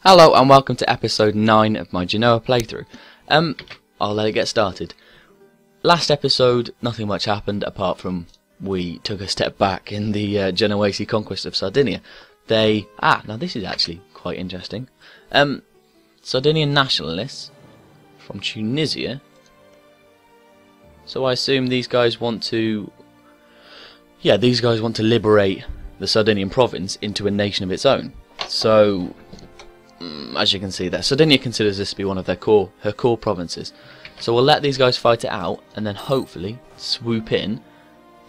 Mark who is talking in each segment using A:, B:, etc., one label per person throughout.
A: Hello and welcome to episode 9 of my Genoa playthrough. I'll let it get started. Last episode, nothing much happened apart from we took a step back in the Genoese conquest of Sardinia. Now this is actually quite interesting. Sardinian nationalists from Tunisia. So I assume these guys want to... Yeah, these guys want to liberate the Sardinian province into a nation of its own. So... as you can see there, Sardinia considers this to be one of her core provinces. So we'll let these guys fight it out, and then hopefully swoop in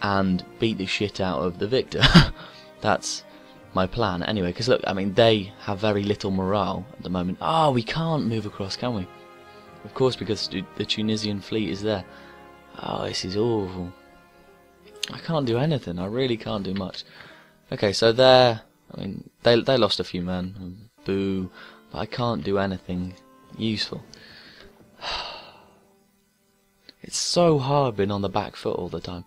A: and beat the shit out of the victor. That's my plan. Anyway, because look, I mean, they have very little morale at the moment. Oh, we can't move across, can we? Of course, because the Tunisian fleet is there. Oh, this is awful. I can't do anything. I really can't do much. Okay, so there. I mean, they lost a few men. Boo. But I can't do anything useful. It's so hard being on the back foot all the time.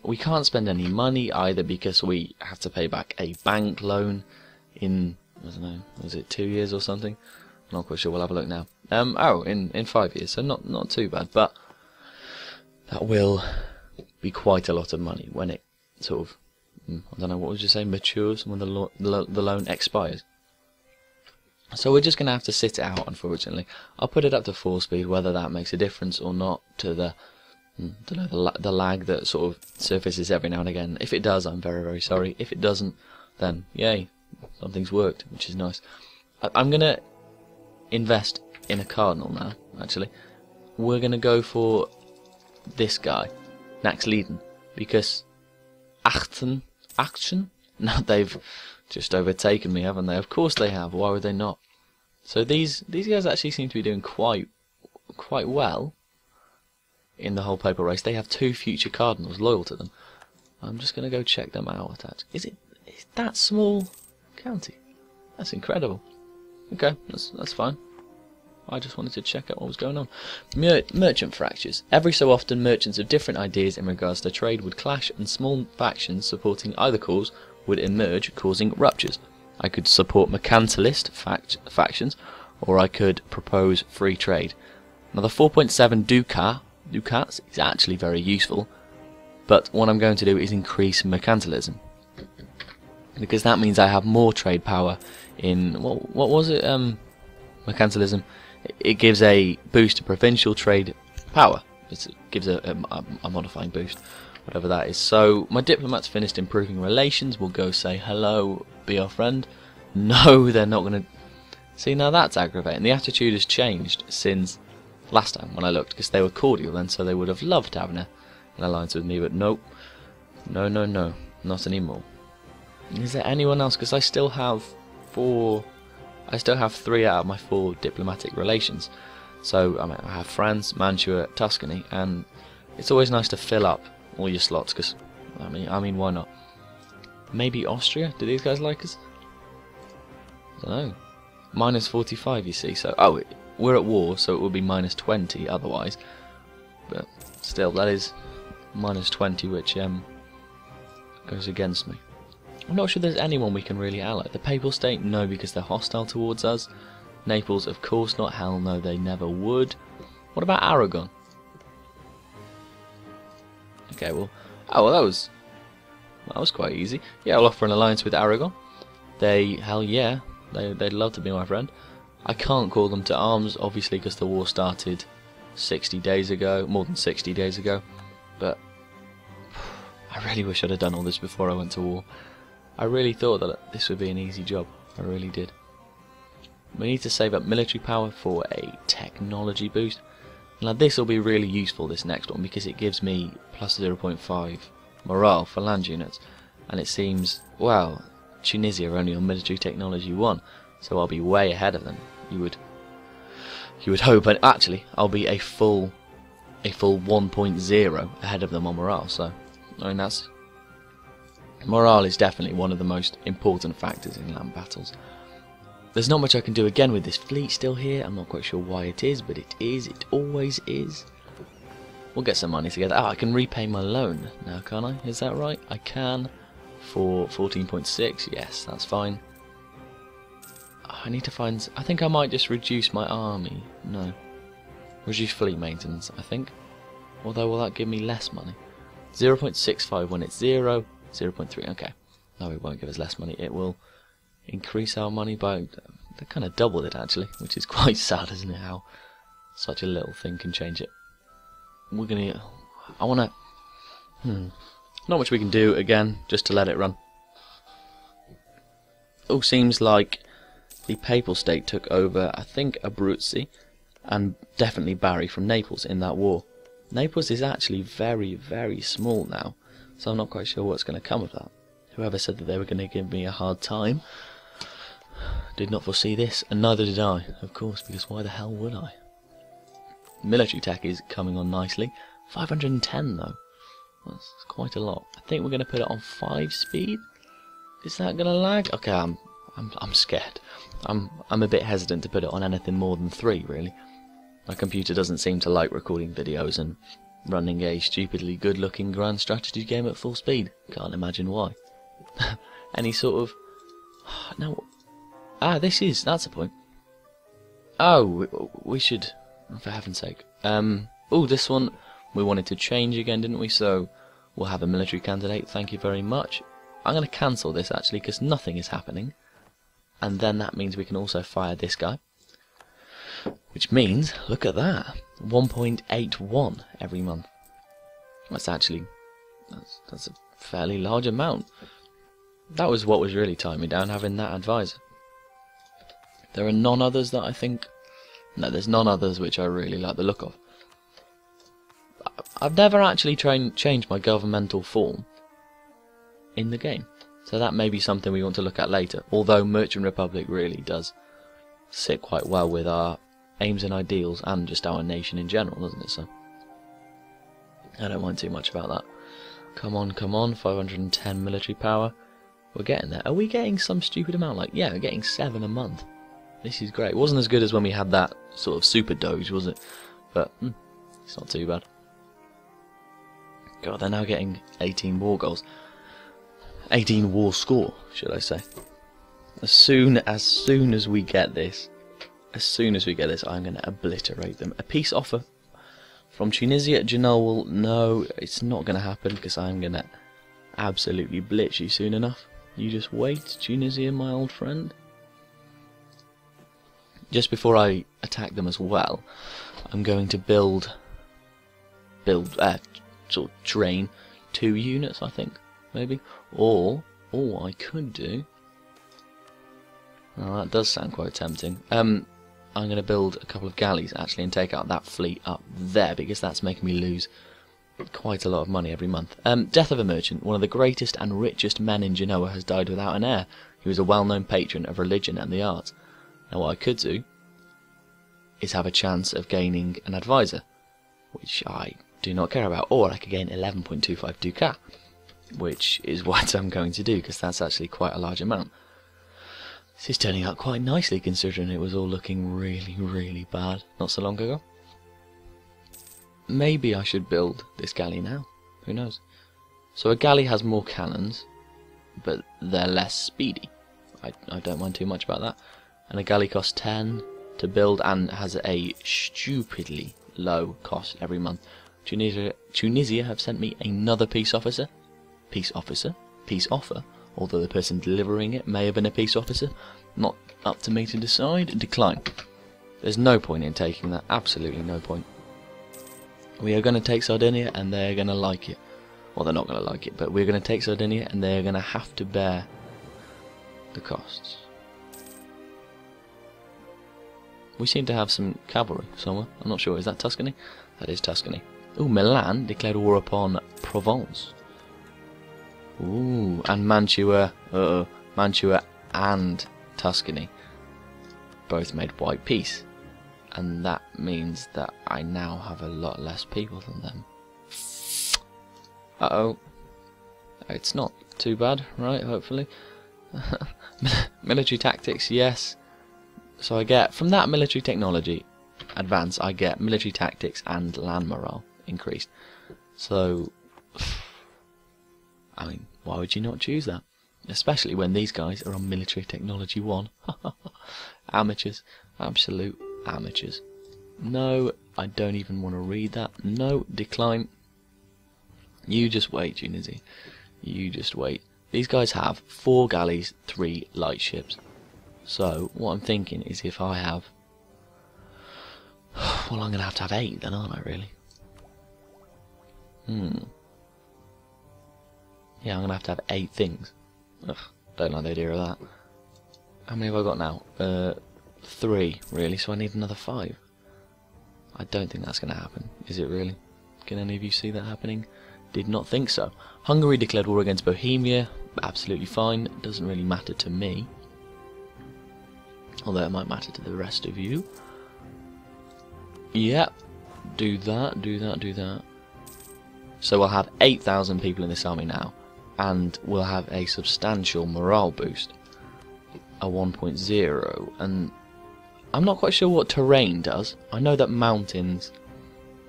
A: We can't spend any money either because we have to pay back a bank loan in, I don't know, was it 2 years or something? I'm not quite sure. We'll have a look now. In 5 years, so not too bad, but that will be quite a lot of money when it sort of, I don't know, what would you say, matures, when the loan expires. So we're just going to have to sit it out, unfortunately. I'll put it up to 4 speed, whether that makes a difference or not to the, the lag that sort of surfaces every now and again. If it does, I'm very, very sorry. If it doesn't, then yay, something's worked, which is nice. I'm going to invest in a cardinal now, actually. We're going to go for this guy, Naxleden, because Achten? Now they've just overtaken me, haven't they? Of course they have. Why would they not? So these guys actually seem to be doing quite well in the whole papal race. They have 2 future cardinals loyal to them. I'm just going to go check them out. Is that small county? That's incredible. Okay, that's fine. I just wanted to check out what was going on. Merchant fractures. Every so often, merchants of different ideas in regards to trade would clash, and small factions supporting either cause would emerge, causing ruptures. I could support mercantilist factions, or I could propose free trade. Now the 4.7 ducats is actually very useful, but what I'm going to do is increase mercantilism, because that means I have more trade power in, what was it, mercantilism. It gives a boost to provincial trade power. It gives a modifying boost, whatever that is. So my diplomats finished improving relations. We'll go say hello, be our friend. No, they're not going to. See, now that's aggravating. The attitude has changed since last time when I looked, because they were cordial then, so they would have loved having an alliance with me. But nope, no, not anymore. Is there anyone else? Because I still have 4. I still have 3 out of my 4 diplomatic relations. So I have France, Mantua, Tuscany, and it's always nice to fill up all your slots, because I mean why not? Maybe Austria? Do these guys like us? I don't know. Minus 45, you see. So we're at war, so it would be minus 20 otherwise. But still, that is minus 20, which goes against me. I'm not sure there's anyone we can really ally. The Papal State, no, because they're hostile towards us. Naples, of course not. Hell no, they never would. What about Aragon? Okay, well, that was quite easy. Yeah, I'll offer an alliance with Aragon. Hell yeah, they'd love to be my friend. I can't call them to arms, obviously, because the war started 60 days ago, more than 60 days ago. But I really wish I'd have done all this before I went to war. I really thought that this would be an easy job. I really did. We need to save up military power for a technology boost. Now this will be really useful, this next one, because it gives me plus 0.5 morale for land units. And it seems, well, Tunisia are only on military technology 1, so I'll be way ahead of them. You would hope, and actually I'll be a full 1.0 ahead of them on morale. So I mean, morale is definitely one of the most important factors in land battles. There's not much I can do again with this fleet still here. I'm not quite sure why it is, but it is. It always is. We'll get some money together. I can repay my loan now, can't I? Is that right? I can. For 14.6. Yes, that's fine. I need to find... I think I might just reduce my army. No. Reduce fleet maintenance, I think. Although, will that give me less money? 0.65 when it's 0. 0.3, okay. No, it won't give us less money. It will increase our money by... They kind of doubled it, actually. Which is quite sad, isn't it? How such a little thing can change it. We're going to... I want to... Not much we can do, again, just to let it run. All seems like the Papal State took over, I think, Abruzzi, and definitely Bari from Naples in that war. Naples is actually very, very small now, so I'm not quite sure what's going to come of that. Whoever said that they were going to give me a hard time did not foresee this, and neither did I, of course, because why the hell would I? Military tech is coming on nicely. 510 though. That's quite a lot. I think we're going to put it on 5 speed. Is that going to lag? Okay, I'm scared. I'm a bit hesitant to put it on anything more than 3, really. My computer doesn't seem to like recording videos and running a stupidly good-looking grand strategy game at full speed. Can't imagine why. Any sort of... No. That's a point. Oh, we should... For heaven's sake. Oh, this one we wanted to change again, didn't we? So we'll have a military candidate. Thank you very much. I'm going to cancel this actually because nothing is happening. And then that means we can also fire this guy. Which means, look at that, 1.81 every month. That's actually, that's a fairly large amount. That was what was really tying me down, having that advisor. There are none others that I think... No, there's none others which I really like the look of. I've never actually changed my governmental form in the game. So that may be something we want to look at later. Although Merchant Republic really does sit quite well with our aims and ideals and just our nation in general, doesn't it? So I don't mind too much about that. Come on, 510 military power. We're getting there. Are we getting some stupid amount? Like, yeah, we're getting 7 a month. This is great. It wasn't as good as when we had that sort of super doge, was it? But it's not too bad. God, they're now getting 18 war goals. 18 war score, should I say. As soon as we get this, I'm going to obliterate them. A peace offer from Tunisia. Genoa, no, it's not going to happen because I'm going to absolutely blitz you soon enough. You just wait, Tunisia, my old friend. Just before I attack them as well, I'm going to build, sort of train 2 units, I think, maybe. Or I could do... Oh, that does sound quite tempting. I'm going to build a couple of galleys, actually, and take out that fleet up there, because that's making me lose quite a lot of money every month. Death of a merchant. One of the greatest and richest men in Genoa has died without an heir. He was a well-known patron of religion and the arts. Now what I could do is have a chance of gaining an advisor, which I do not care about, or I could gain 11.25 ducat, which is what I'm going to do, because that's actually quite a large amount. This is turning out quite nicely, considering it was all looking really, really bad not so long ago. Maybe I should build this galley now, who knows. So a galley has more cannons, but they're less speedy. I don't mind too much about that. And a galley costs 10 to build and has a stupidly low cost every month. Tunisia have sent me another peace officer. Peace offer, although the person delivering it may have been a peace officer. Not up to me to decide. Decline. There's no point in taking that, absolutely no point. We are going to take Sardinia and they're going to like it. Well, they're not going to like it, but we're going to take Sardinia and they're going to have to bear the costs. We seem to have some cavalry somewhere. I'm not sure. Is that Tuscany? That is Tuscany. Ooh, Milan declared war upon Provence. Ooh, and Mantua. Mantua and Tuscany both made white peace. And that means that I now have a lot less people than them. Uh-oh. It's not too bad, right, hopefully. Military tactics, yes. So I get, from that military technology advance, I get military tactics and land morale increased. So, I mean, why would you not choose that? Especially when these guys are on military technology 1. Amateurs. Absolute amateurs. No, I don't even want to read that. No, decline. You just wait, Tunisia. You just wait. These guys have 4 galleys, 3 light ships. So, what I'm thinking is if I have... Well, I'm going to have 8 then, aren't I, really? Yeah, I'm going to have 8 things. Ugh, don't like the idea of that. How many have I got now? 3, really, so I need another 5. I don't think that's going to happen. Is it really? Can any of you see that happening? Did not think so. Hungary declared war against Bohemia. Absolutely fine. Doesn't really matter to me. Although it might matter to the rest of you. Yep. Do that, do that, do that. So we'll have 8,000 people in this army now. And we'll have a substantial morale boost. A 1.0. And I'm not quite sure what terrain does. I know that mountains...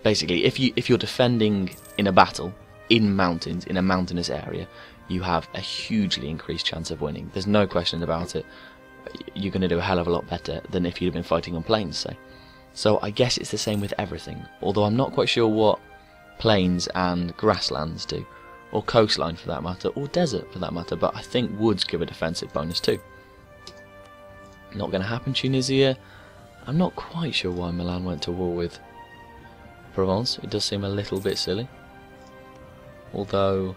A: Basically, if you're defending in a battle, in mountains, in a mountainous area, you have a hugely increased chance of winning. There's no question about it. You're going to do a hell of a lot better than if you'd been fighting on plains, say. So I guess it's the same with everything, although I'm not quite sure what plains and grasslands do, or coastline for that matter, or desert for that matter, but I think woods give a defensive bonus too. Not going to happen, Tunisia. I'm not quite sure why Milan went to war with Provence. It does seem a little bit silly. Although,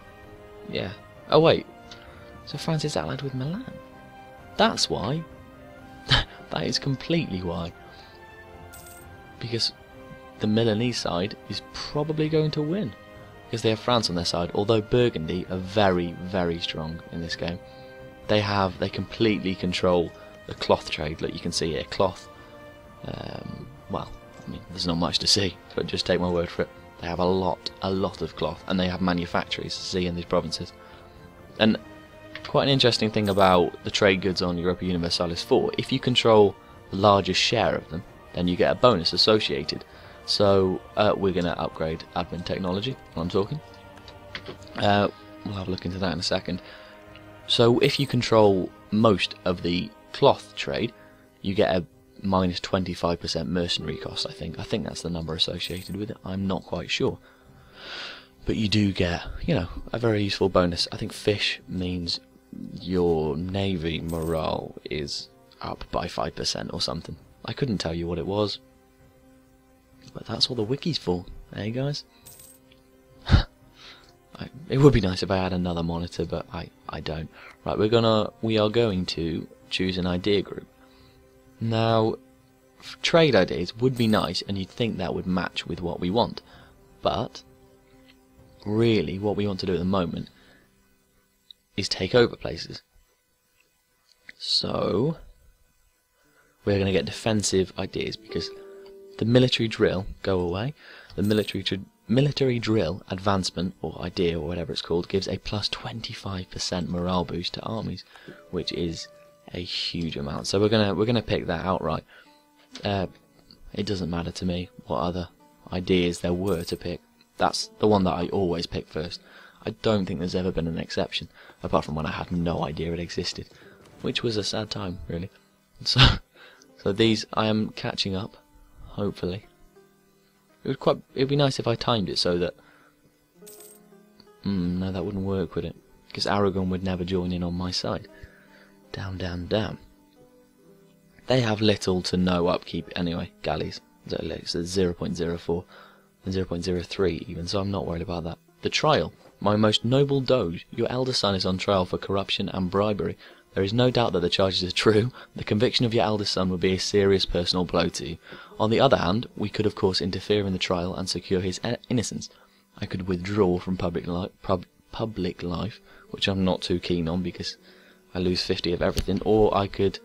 A: yeah. Oh wait, so France is allied with Milan. That's why. That is completely why. Because the Milanese side is probably going to win. Because they have France on their side, although Burgundy are very, very strong in this game. They completely control the cloth trade. Look, you can see here, cloth. Well, I mean, there's not much to see, but just take my word for it. They have a lot of cloth, and they have manufactories, see, in these provinces. And quite an interesting thing about the trade goods on Europa Universalis IV, if you control the largest share of them, then you get a bonus associated. So, we're going to upgrade admin technology, while I'm talking. We'll have a look into that in a second. So, if you control most of the cloth trade, you get a minus 25% mercenary cost, I think. I think that's the number associated with it. I'm not quite sure. But you do get, you know, a very useful bonus. I think fish means your navy morale is up by 5% or something. I couldn't tell you what it was. But that's what the wiki's for. Hey guys? It would be nice if I had another monitor, but I don't. Right, we are going to choose an idea group. Now, trade ideas would be nice, and you'd think that would match with what we want. But, really, what we want to do at the moment is take over places. So, we're going to get defensive ideas, because the military drill, go away, the military drill advancement, or idea, or whatever it's called, gives a plus 25% morale boost to armies, which is a huge amount. So we're gonna pick that outright. It doesn't matter to me what other ideas there were to pick. That's the one that I always pick first. I don't think there's ever been an exception, apart from when I had no idea it existed, which was a sad time, really. So these I am catching up, hopefully. It'd be nice if I timed it so that. No, that wouldn't work, would it? Because Aragon would never join in on my side. Damn, damn, damn. They have little to no upkeep anyway, galleys. So it's 0.04 and 0.03 even, so I'm not worried about that. The trial. My most noble doge, your elder son is on trial for corruption and bribery. There is no doubt that the charges are true. The conviction of your eldest son would be a serious personal blow to you. On the other hand, we could of course interfere in the trial and secure his innocence. I could withdraw from public life, which I'm not too keen on because I lose 50 of everything, or I could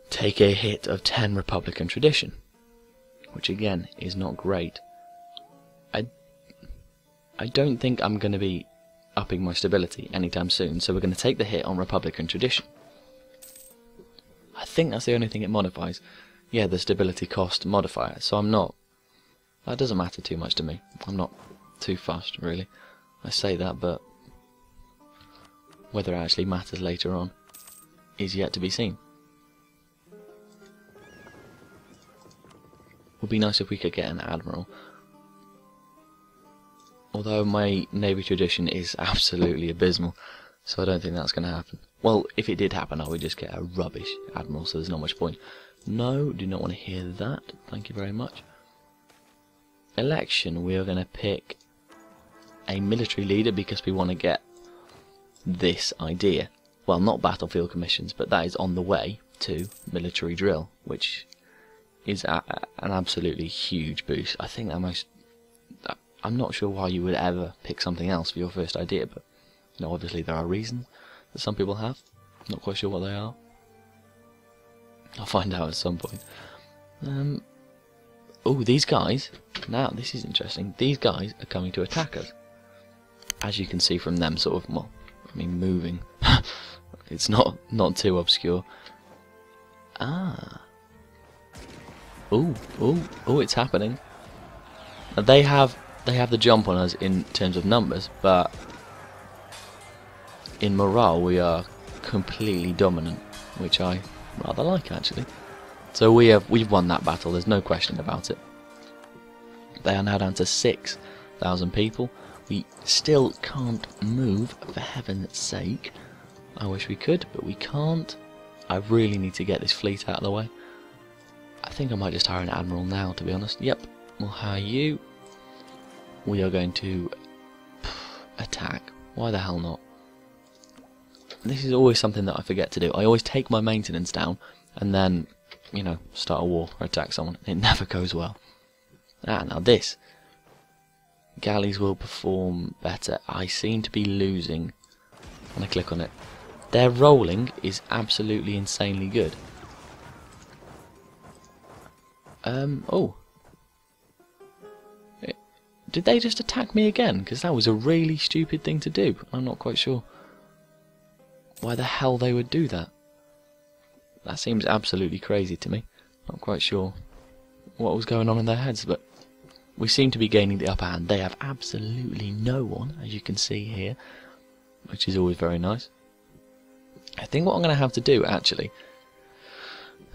A: take a hit of 10 Republican tradition, which again is not great. I don't think I'm going to be upping my stability anytime soon, so we're going to take the hit on Republican tradition. I think that's the only thing it modifies. Yeah, the stability cost modifier, so that doesn't matter too much to me. I'm not too fussed, really. I say that, but whether it actually matters later on is yet to be seen. Would be nice if we could get an admiral. Although my navy tradition is absolutely abysmal, so I don't think that's going to happen. Well, if it did happen, I would just get a rubbish admiral, so there's not much point. No, do not want to hear that. Thank you very much. Election, we are going to pick a military leader because we want to get this idea. Well, not battlefield commissions, but that is on the way to military drill, which is an absolutely huge boost. I think I'm not sure why you would ever pick something else for your first idea, but you know, obviously there are reasons that some people have. Not quite sure what they are. I'll find out at some point. Oh, these guys. Now, this is interesting. These guys are coming to attack us. As you can see from them sort of, well, I mean, moving. It's not too obscure. Ah. Oh, it's happening. Now, they have the jump on us in terms of numbers, but in morale we are completely dominant, which I rather like actually. So we've won that battle. There's no question about it. They are now down to 6,000 people. We still can't move, for heaven's sake. I wish we could, but we can't. I really need to get this fleet out of the way. I think I might just hire an admiral now, to be honest. Yep, we'll hire you. We are going to attack. Why the hell not? This is always something that I forget to do. I always take my maintenance down and then, you know, start a war or attack someone. It never goes well. Ah, now this. Galleys will perform better. I seem to be losing. When I click on it, their rolling is absolutely insanely good. Oh. Did they just attack me again? Because that was a really stupid thing to do. I'm not quite sure why the hell they would do that. That seems absolutely crazy to me. Not quite sure what was going on in their heads, but we seem to be gaining the upper hand. They have absolutely no one, as you can see here, which is always very nice. I think what I'm going to have to do, actually,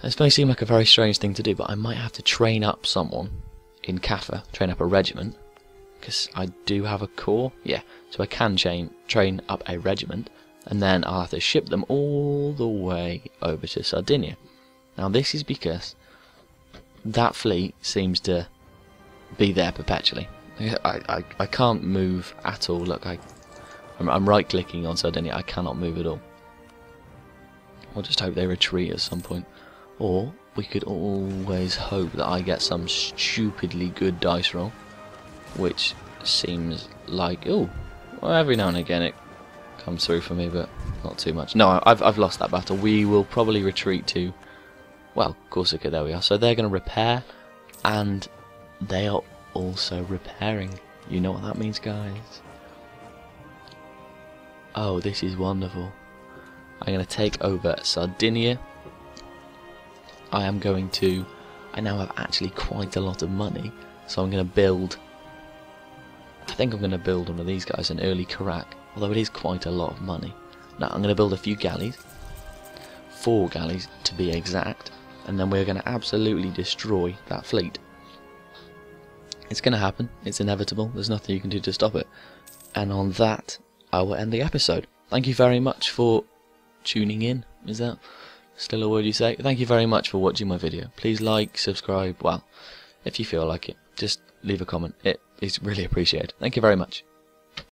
A: this may seem like a very strange thing to do, but I might have to train up someone in Kaffa, train up a regiment, because I do have a corps, yeah, so I can train up a regiment, and then I'll have to ship them all the way over to Sardinia. Now this is because that fleet seems to be there perpetually. I can't move at all. Look, I'm right clicking on Sardinia, I cannot move at all. We'll just hope they retreat at some point. Or we could always hope that I get some stupidly good dice roll, which seems like, oh, well, every now and again it comes through for me, but not too much. No, I've lost that battle. We will probably retreat to, well, Corsica. There we are. So they're going to repair, and they are also repairing. You know what that means, guys? Oh, this is wonderful. I'm going to take over Sardinia. I now have actually quite a lot of money, so I'm going to build, I think I'm going to build one of these guys, an early Karak, although it is quite a lot of money. Now I'm going to build a few galleys, 4 galleys to be exact, and then we're going to absolutely destroy that fleet. It's going to happen, it's inevitable, there's nothing you can do to stop it. And on that, I will end the episode. Thank you very much for tuning in. Is that still a word you say? Thank you very much for watching my video. Please like, subscribe, well, if you feel like it, just leave a comment. It is really appreciated. Thank you very much.